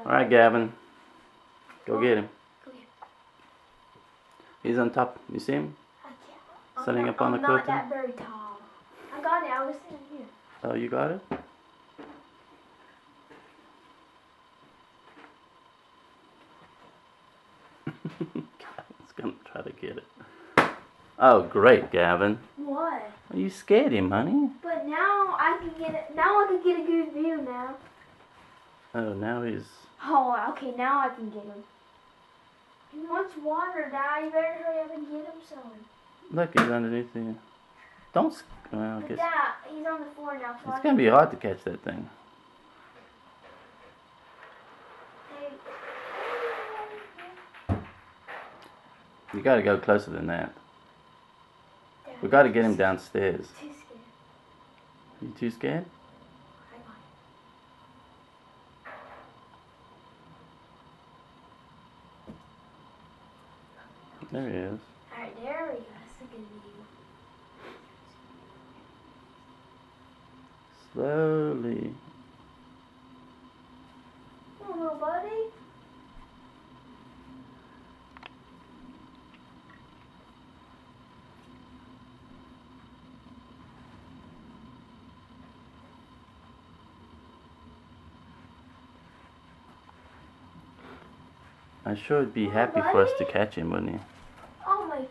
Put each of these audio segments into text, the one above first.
Alright, Gavin. Go get him. Go get him. He's on top. You see him? I can't. Sitting up on the curtain? I'm not that very tall. I got it. I was sitting here. Oh, you got it? Gavin's gonna try to get it. Oh, great, Gavin. What? You scared him, honey. But now I can get it. Now I can get a good view now. Oh, now he's... Oh, okay. Now I can get him. He wants water, Dad. You better hurry up and get him some. Look, he's underneath the... Don't... Well, I But guess... Dad, he's on the floor now. So It's gonna be hard to catch that thing. You gotta go closer than that. Dad, We gotta get him downstairs. Too scared. You too scared? I got it. There he is. Alright, there we go. That's a good view. Slowly. Oh, little buddy. I'm sure he'd be happy for us to catch him, wouldn't he? Oh my.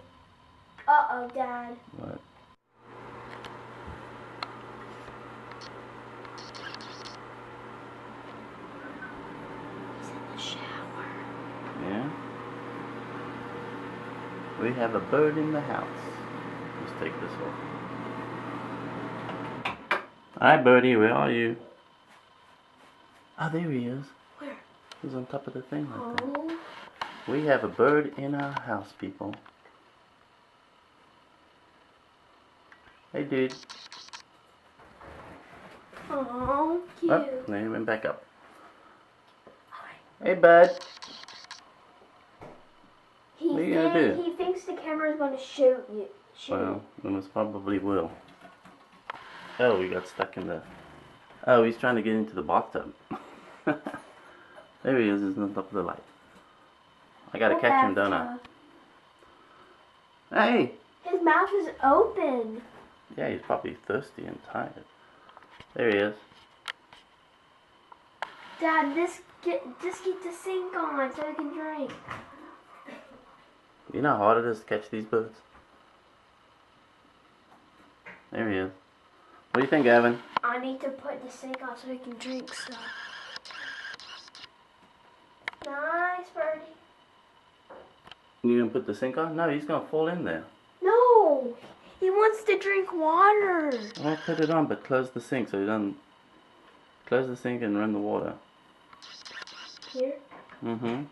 Uh-oh, Dad. What? He's in the shower. Yeah? We have a bird in the house. Let's take this off. Alright, birdie, where are you? Oh, there he is. Where? He's on top of the thing right there. Oh. We have a bird in our house, people. Hey, dude. Oh, cute. Oh, there he went back up. Hey, bud. What are you gonna do? He thinks the camera's gonna shoot you. Well, we most probably will. Oh, we got stuck in the... Oh, he's trying to get into the bathtub. There he is, he's on top of the light. I gotta catch him, don't I? Hey! His mouth is open. Yeah, he's probably thirsty and tired. There he is. Dad, just get the sink on so we can drink. You know how hard it is to catch these birds? There he is. What do you think, Gavin? I need to put the sink on so we can drink stuff. Nice, birdie. You gonna put the sink on? No, he's gonna fall in there. No, he wants to drink water. I'll put it on, but close the sink so you don't... Close the sink and run the water. Here, Mm-hmm.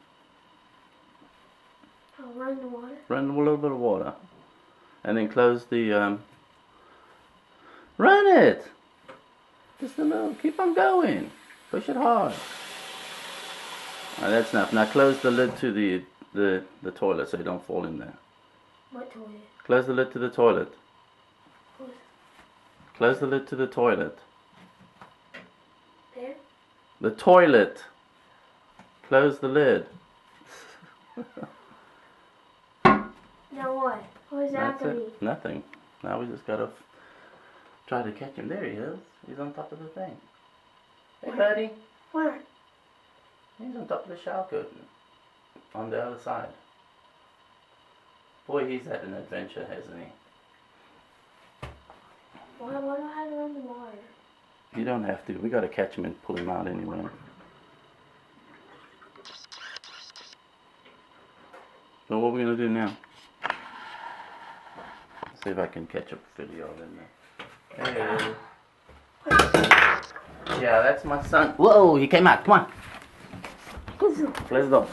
I'll run the water. Run a little bit of water. And then close the, Run it! Just a little. Keep on going. Push it hard. Alright, that's enough. Now close the lid to the toilet so you don't fall in there. What toilet? Close the lid to the toilet. Close. Close the lid to the toilet. There? The toilet! Close the lid. Now what? What is that That's gonna be? it. Nothing. Now we just gotta try to catch him. There he is. He's on top of the thing. Hey, buddy. Where? He's on top of the shower curtain. On the other side. Boy, he's had an adventure, hasn't he? Why do I have to run the water? You don't have to. We gotta catch him and pull him out anyway. So what are we gonna do now? See if I can catch a video of him there. There he is. Yeah, that's my son. Whoa, he came out. Come on. Let's go.